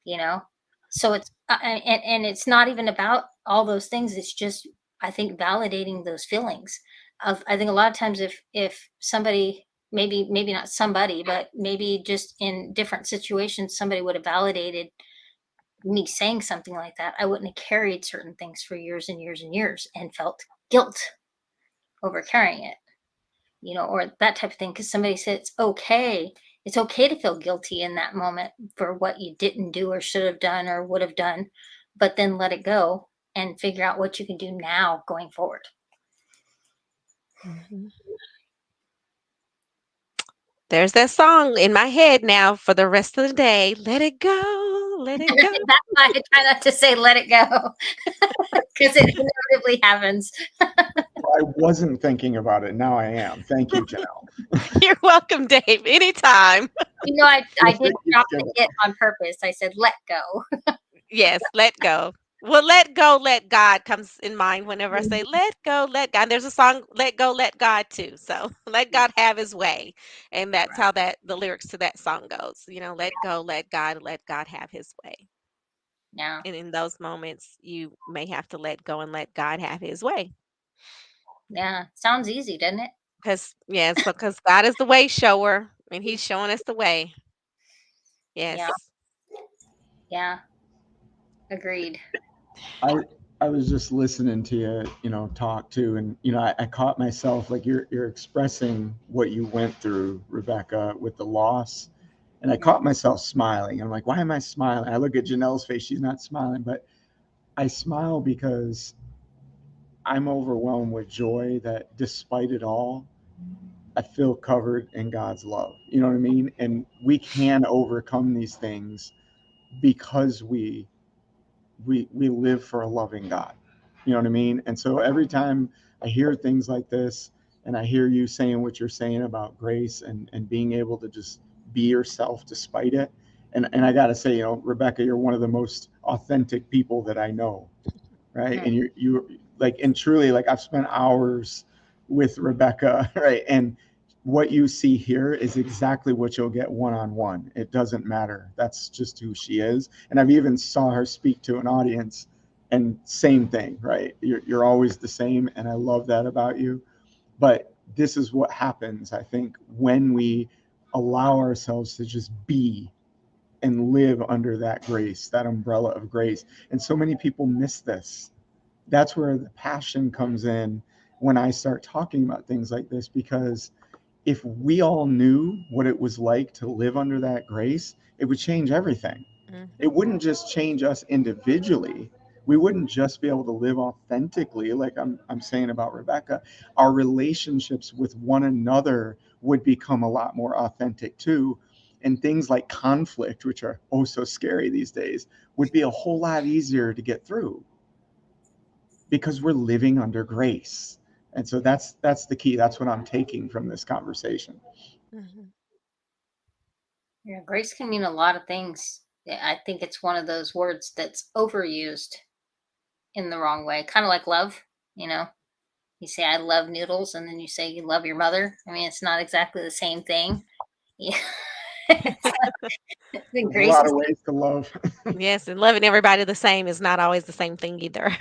Speaker 2: you know so it's and it's not even about all those things. It's just, I think, validating those feelings of, I think a lot of times, if somebody, maybe not somebody, but maybe just in different situations, somebody would have validated me saying something like that, I wouldn't have carried certain things for years and years and years and felt guilt over carrying it, or that type of thing. Because somebody said it's okay to feel guilty in that moment for what you didn't do or should have done or would have done, but then let it go and figure out what you can do now going forward.
Speaker 1: Mhm. There's that song in my head now for the rest of the day. Let it go, let it go.
Speaker 2: That's why I try not to say let it go, because it inevitably happens.
Speaker 3: I wasn't thinking about it. Now I am. Thank you, Janelle.
Speaker 1: You're welcome, Dave. Anytime.
Speaker 2: I
Speaker 3: Yes,
Speaker 2: did
Speaker 3: thank you,
Speaker 2: drop the
Speaker 3: Janelle.
Speaker 2: it on purpose. I said let go.
Speaker 1: Yes, let go. Well, let go, let God comes in mind whenever I say let go, let God. And there's a song, Let Go, Let God too. So let God have his way. And that's how that the lyrics to that song goes. Let go, let God have his way.
Speaker 2: Yeah,
Speaker 1: And in those moments, you may have to let go and let God have his way.
Speaker 2: yeah. Sounds easy, doesn't it?
Speaker 1: Because God is the way shower and he's showing us the way.
Speaker 2: Yeah,
Speaker 1: Yes.
Speaker 2: yeah. Agreed.
Speaker 3: I I was just listening to you, talk too, and I caught myself like you're expressing what you went through, Rebecca, with the loss, and I
Speaker 2: Mhm.
Speaker 3: caught myself smiling. I'm like, why am I smiling? I look at Janelle's face; she's not smiling, but I smile because I'm overwhelmed with joy that despite it all, I feel covered in God's love. You know what I mean? And we can overcome these things because we live for a loving God. You know what I mean? And so every time I hear things like this, and I hear you saying what you're saying about grace and being able to just be yourself despite it. And I gotta say, Rebecca, you're one of the most authentic people that I know, right?
Speaker 2: Mhm.
Speaker 3: And you like, and truly, like, I've spent hours with Rebecca, right? And what you see here is exactly what you'll get one on one. It doesn't matter. That's just who she is. And I've even saw her speak to an audience, and same thing, right? You're always the same, and I love that about you. But this is what happens, I think, when we allow ourselves to just be and live under that grace, that umbrella of grace. And so many people miss this. That's where the passion comes in when I start talking about things like this, because if we all knew what it was like to live under that grace, it would change everything.
Speaker 1: Hmm.
Speaker 3: It wouldn't just change us individually. We wouldn't just be able to live authentically, like I'm saying about Rebecca. Our relationships with one another would become a lot more authentic too. And things like conflict, which are oh so scary these days, would be a whole lot easier to get through because we're living under grace. And so that's the key. That's what I'm taking from this conversation.
Speaker 1: Hmm.
Speaker 2: Yeah, grace can mean a lot of things. Yeah, I think it's one of those words that's overused in the wrong way. Kind of like love, you know. You say I love noodles, and then you say you love your mother. I mean, it's not exactly the same thing. Yeah. It's the
Speaker 3: There's a
Speaker 2: grace
Speaker 3: lot
Speaker 2: is
Speaker 3: of ways to love.
Speaker 1: Yes, and loving everybody the same is not always the same thing either.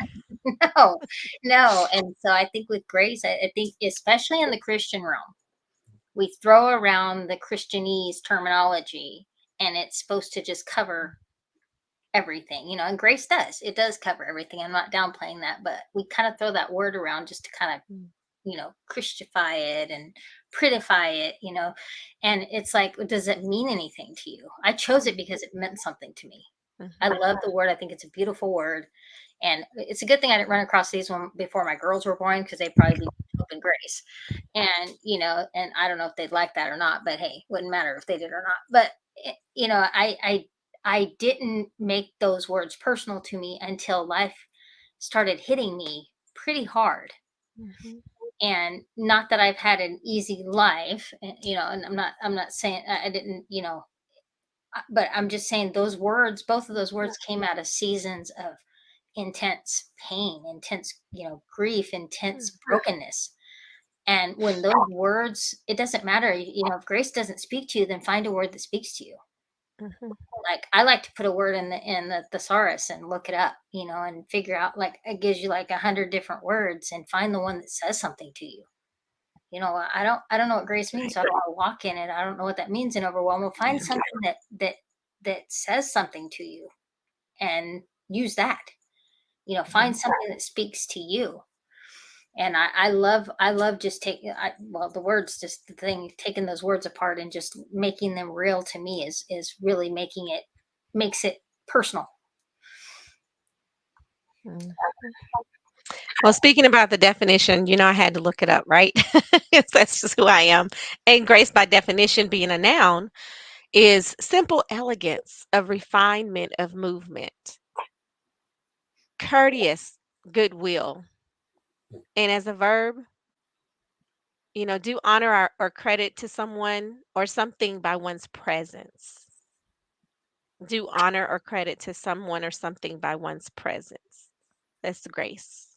Speaker 2: no, no. And so I think with grace, I think especially in the Christian realm, we throw around the Christianese terminology, and it's supposed to just cover everything, and grace does. It does cover everything. I'm not downplaying that, but we kind of throw that word around just to kind of,
Speaker 1: Mm,
Speaker 2: Christify it and prettify it, and it's like, does it mean anything to you? I chose it
Speaker 1: mm,
Speaker 2: because it meant something to me. I
Speaker 1: mhm,
Speaker 2: love the word. I think it's a beautiful word. And it's a good thing I didn't run across these one before my girls were born, because they'd probably be hope and grace. And, and I don't know if they'd like that or not, but hey, wouldn't matter if they did or not. But, I didn't make those words personal to me until life started hitting me pretty hard.
Speaker 1: mhm,
Speaker 2: And not that I've had an easy life, and I'm not saying I didn't, but I'm just saying those words, both of those words came out of seasons of intense pain, intense, grief,
Speaker 1: mm,
Speaker 2: intense brokenness. And when those words, it doesn't matter, if grace doesn't speak to you, then find a word that speaks to you.
Speaker 1: mhm,
Speaker 2: Like, I like to put a word in the thesaurus and look it up, and figure out, like, it gives you like 100 different words, and find the one that says something to you. I don't know what grace means,
Speaker 1: right.
Speaker 2: so I don't wanna walk in it. I don't know what that means in overwhelm. Well, find
Speaker 1: Yeah.
Speaker 2: something that says something to you, and use that.
Speaker 1: Mhm,
Speaker 2: Find something that speaks to you. And I love just taking, well, the words, just the thing, taking those words apart and just making them real to me is really makes it personal.
Speaker 1: mm. Well, speaking about the definition, I had to look it up, right? That's just who I am. And grace, by definition, being a noun, is simple elegance of refinement of movement, courteous goodwill. And as a verb, do honor or credit to someone or something by one's presence. Do honor or credit to someone or something by one's presence. That's the grace.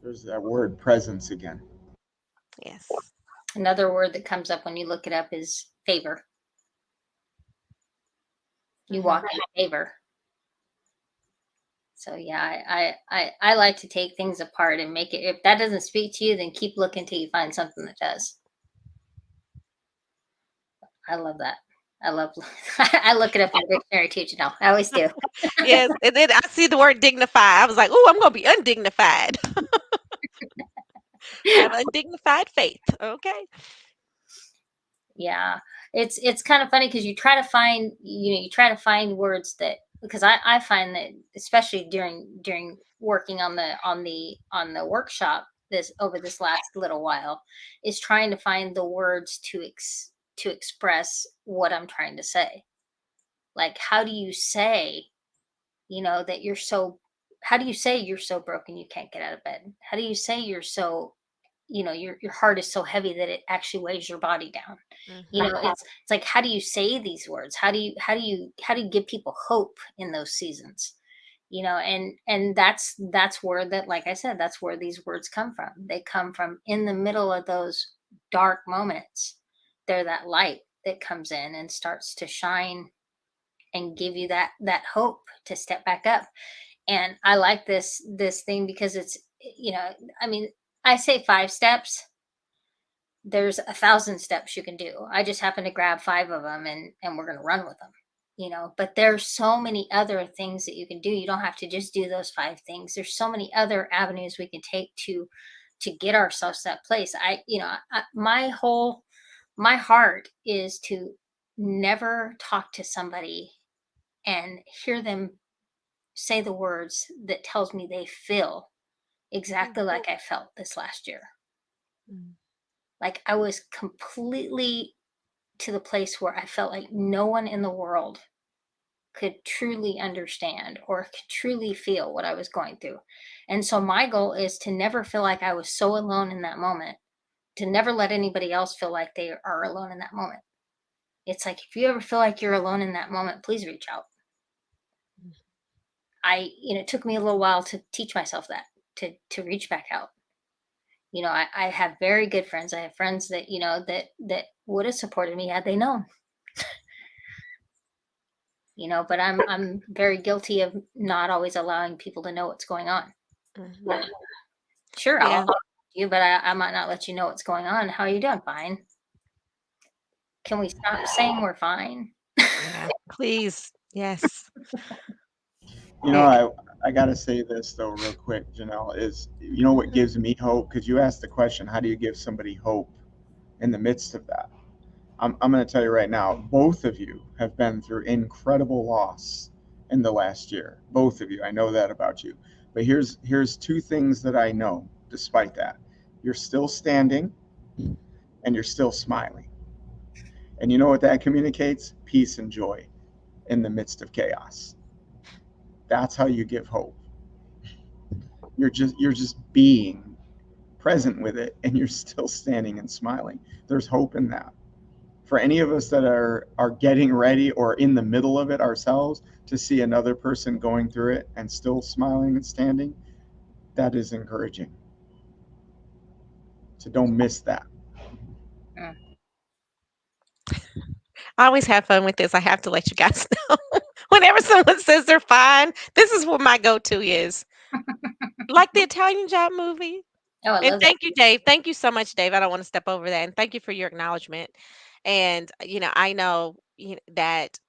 Speaker 3: There's that word presence again.
Speaker 1: Yes.
Speaker 2: Another word that comes up when you look it up is favor. You
Speaker 1: Hmm.
Speaker 2: walk in favor. So yeah, I like to take things apart and make it. If that doesn't speak to you, then keep looking till you find something that does. I love that. I love. I look it up in the dictionary too, Janelle. I always do.
Speaker 1: Yes. And then I see the word dignify. I was like, oh, I'm going to be undignified. Have undignified faith. Okay.
Speaker 2: Yeah, it's kind of funny because you try to find words that, because I find that, especially during working on the workshop this over this last little while, is trying to find the words to express what I'm trying to say. Like, that you're so how do you say you're so broken you can't get out of bed? How do you say you're so, your heart is so heavy that it actually weighs your body down?
Speaker 1: Hmm.
Speaker 2: It's like, how do you say these words? How do you give people hope in those seasons? And that's where, that like I said, that's where these words come from. They come from in the middle of those dark moments. They're that light that comes in and starts to shine and give you that hope to step back up. And I like this thing because it's, I mean, I say 5 steps. There's 1,000 steps you can do. I just happen to grab 5 of them, and we're going to run with them. But there's so many other things that you can do. You don't have to just do those 5 things. There's so many other avenues we can take to get ourselves to that place. My heart is to never talk to somebody and hear them say the words that tells me they feel exactly like I felt this last year.
Speaker 1: Hmm.
Speaker 2: Like, I was completely to the place where I felt like no one in the world could truly understand or could truly feel what I was going through. And so my goal is to never feel like I was so alone in that moment, to never let anybody else feel like they are alone in that moment. It's like, if you ever feel like you're alone in that moment, please reach out. It took me a little while to teach myself that, to reach back out. I have very good friends. I have friends that, that would have supported me had they known. But I'm very guilty of not always allowing people to know what's going on.
Speaker 1: Hmm.
Speaker 2: Sure, I'll
Speaker 1: Yeah.
Speaker 2: talk to you, but I might not let you know what's going on. How are you doing? Fine. Can we stop saying we're fine?
Speaker 1: Yeah. Please. Yes.
Speaker 3: You know,
Speaker 1: Eh,
Speaker 3: I got to say this though, real quick, Janelle, is you know what gives me hope? Because you asked the question, how do you give somebody hope in the midst of that? I'm going to tell you right now, both of you have been through incredible loss in the last year. Both of you, I know that about you. But here's two things that I know. Despite that, you're still standing and you're still smiling. And you know what that communicates? Peace and joy in the midst of chaos. That's how you give hope. You're just being present with it and you're still standing and smiling. There's hope in that. For any of us that are getting ready or in the middle of it ourselves, to see another person going through it and still smiling and standing, that is encouraging. So don't miss that.
Speaker 2: Mm.
Speaker 1: I always have fun with this. I have to let you guys know. Whenever someone says they're fine, this is what my go-to is. Like the Italian Job movie.
Speaker 2: Oh, I
Speaker 1: And
Speaker 2: love that.
Speaker 1: thank you, Dave. Thank you so much, Dave. I don't want to step over that. And thank you for your acknowledgement. And I know that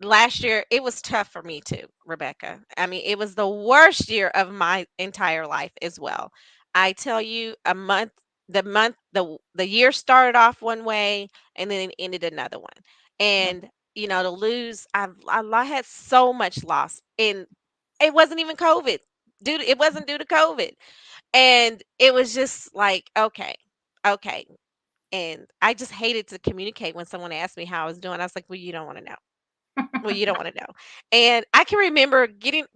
Speaker 1: last year it was tough for me too, Rebecca. I mean, it was the worst year of my entire life as well. I tell you, the year started off one way and then it ended another one. And to lose, I had so much loss, and it wasn't even COVID. It wasn't due to COVID, and it was just like, okay, okay. And I just hated to communicate when someone asked me how I was doing. I was like, well, you don't want to know. Well, you don't want to know. And I can remember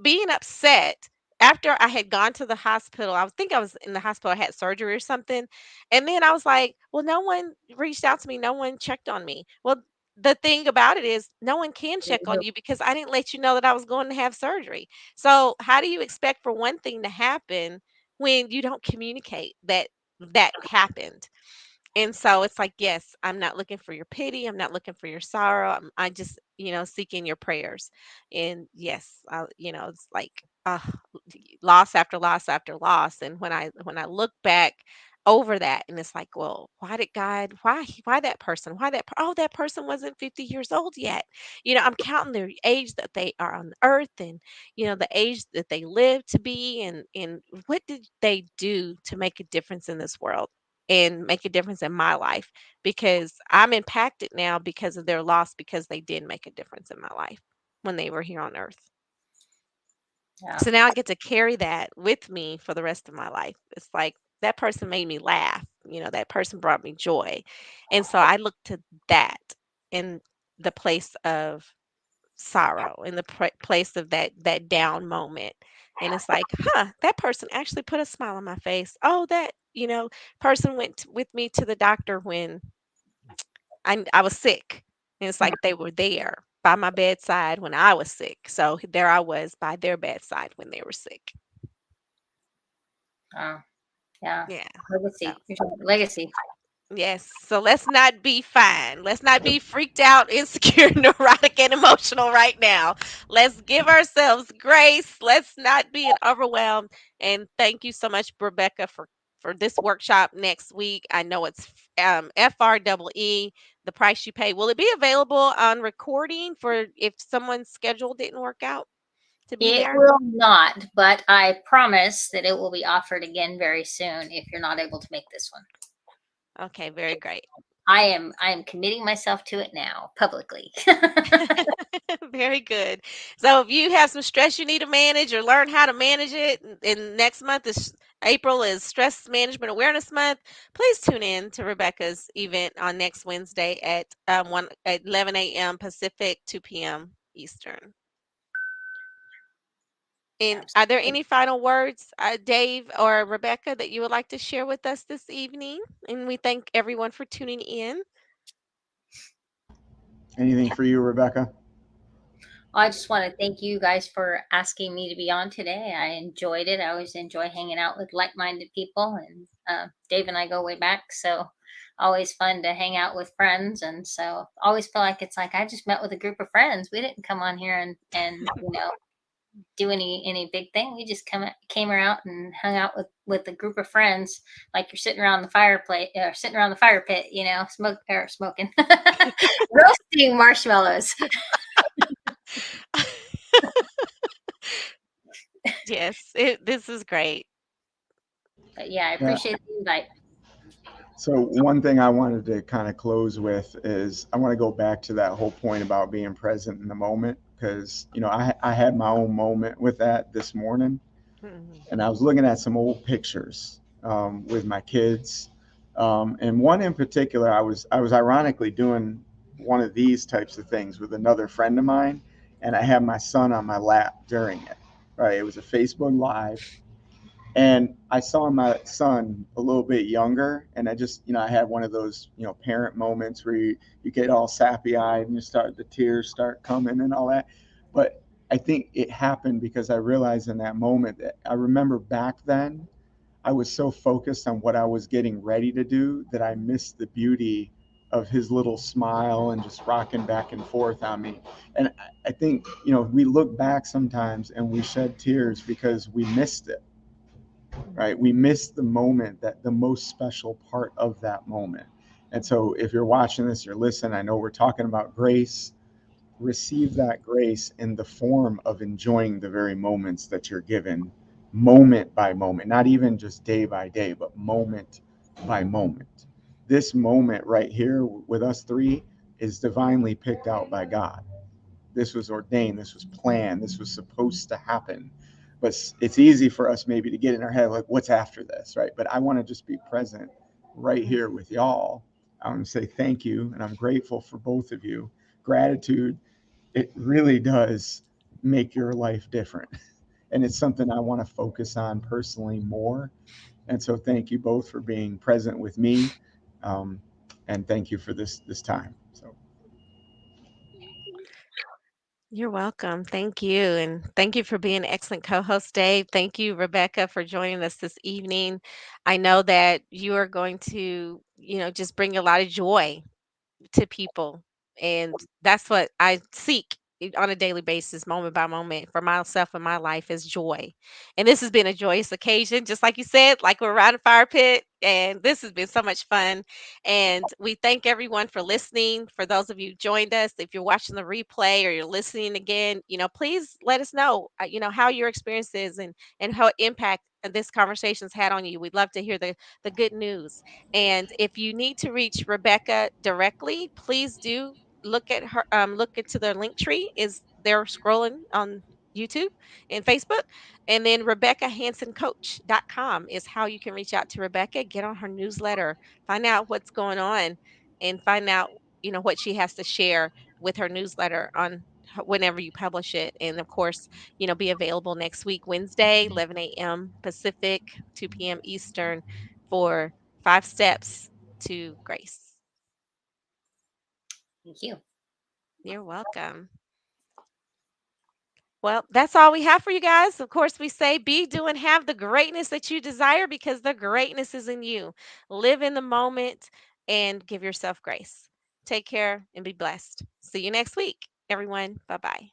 Speaker 1: being upset after I had gone to the hospital. Think I was in the hospital, I had surgery or something. And then I was like, well, no one reached out to me, no one checked on me. Well, the thing about it is no one can check on you because I didn't let you know that I was going to have surgery. So how do you expect for one thing to happen when you don't communicate that happened? And so it's like, yes, I'm not looking for your pity. I'm not looking for your sorrow. I just, seeking your prayers. And yes, it's like loss after loss after loss. And when I look back over that, and it's like, well, why did God? Why that person? Oh, that person wasn't 50 years old yet. I'm counting the age that they are on the earth, and the age that they live to be, and what did they do to make a difference in this world and make a difference in my life, because I'm impacted now because of their loss, because they did make a difference in my life when they were here on earth.
Speaker 2: Yeah.
Speaker 1: So now I get to carry that with me for the rest of my life. It's like that person made me laugh, that person brought me joy. And so I look to that in the place of sorrow, in the place of that down moment. And it's like, that person actually put a smile on my face. Oh, that person went with me to the doctor when I was sick. And it's like they were there by my bedside when I was sick, so there I was by their bedside when they were sick.
Speaker 2: Oh, yeah.
Speaker 1: Yeah. So
Speaker 2: Legacy. You're talking legacy.
Speaker 1: yes. So let's not be fine. Let's not be freaked out, insecure, neurotic, and emotional right now. Let's give ourselves grace. Let's not be overwhelmed. And thank you so much, Rebecca, for this workshop next week. I know it's FREE, the price you pay. Will it be available on recording for if someone's schedule didn't work out to be
Speaker 2: It
Speaker 1: there?
Speaker 2: will not, but I promise that it will be offered again very soon if you're not able to make this one.
Speaker 1: Okay, very great.
Speaker 2: I am committing myself to it now publicly.
Speaker 1: Very good. So if you have some stress you need to manage or learn how to manage it, and next month is April is Stress Management Awareness Month, please tune in to Rebecca's event on next Wednesday at 11 a.m. Pacific, 2 p.m. Eastern. And are there
Speaker 2: Absolutely.
Speaker 1: any final words, Dave or Rebecca, that you would like to share with us this evening? And we thank everyone for tuning in.
Speaker 3: Anything for you, Rebecca?
Speaker 2: I just want to thank you guys for asking me to be on today. I enjoyed it. I always enjoy hanging out with like-minded people, and Dave and I go way back, so always fun to hang out with friends. And so always feel like it's like I just met with a group of friends. We didn't come on here and do any big thing. We just came out and hung out with a group of friends, like you're sitting around the fireplace or sitting around the fire pit, smoking roasting marshmallows.
Speaker 1: Yes, this is great.
Speaker 2: But yeah, I
Speaker 3: Yeah.
Speaker 2: appreciate the invite.
Speaker 3: So one thing I wanted to kind of close with is I want to go back to that whole point about being present in the moment because I had my own moment with that this morning,
Speaker 1: Mhm.
Speaker 3: and I was looking at some old pictures with my kids, and one in particular, I was ironically doing one of these types of things with another friend of mine, and I had my son on my lap during it. Right, it was a Facebook Live, and I saw my son a little bit younger, and I had one of those parent moments where you get all sappy eyed and the tears start coming and all that. But I think it happened because I realized in that moment that I remember back then I was so focused on what I was getting ready to do that I missed the beauty of his little smile and just rocking back and forth on me. And I think we look back sometimes and we shed tears because we missed it,
Speaker 1: Mhm.
Speaker 3: right? We miss the moment, that the most special part of that moment. And so if you're watching this, you're listening, I know we're talking about grace. Receive that grace in the form of enjoying the very moments that you're given, moment by moment, not even just day by day, but moment by moment. This moment right here with us three is divinely picked out by God. This was ordained, this was planned, this was supposed to happen. But it's easy for us maybe to get in our head like, what's after this, right? But I want to just be present right
Speaker 1: Mhm.
Speaker 3: here with y'all. I want to say thank you, and I'm grateful for both of you. Gratitude, it really does make your life different. And it's something I want to focus on personally more. And so thank you both for being present with me. Um, and thank you for this time. So
Speaker 1: You're welcome. Thank you. And thank you for being an excellent co host, Dave. Thank you, Rebecca, for joining us this evening. I know that you are going to, just bring a lot of joy to people. And that's what I seek on a daily basis, moment by moment, for myself and my life is joy. And this has been a joyous occasion, just like you said, like we're around a fire pit. And this has been so much fun. And we thank everyone for listening. For those of you who joined us, if you're watching the replay or you're listening again, please let us know, how your experience is and how impact this conversation's had on you. We'd love to hear the good news. And if you need to reach Rebecca directly, please do look into their link tree. Is they're scrolling on YouTube and Facebook. And then RebeccaHansonCoach.com is how you can reach out to Rebecca, get on her newsletter, find out what's going on, and find out, what she has to share with her newsletter on whenever you publish it. And of course, be available next week, Wednesday, 11 a.m. Pacific, 2 p.m. Eastern, for 5 steps to grace.
Speaker 2: Thank you.
Speaker 1: You're welcome. Well, that's all we have for you guys. Of course, we say be, do, and have the greatness that you desire because the greatness is in you. Live in the moment and give yourself grace. Take care and be blessed. See you next week, everyone. Bye bye.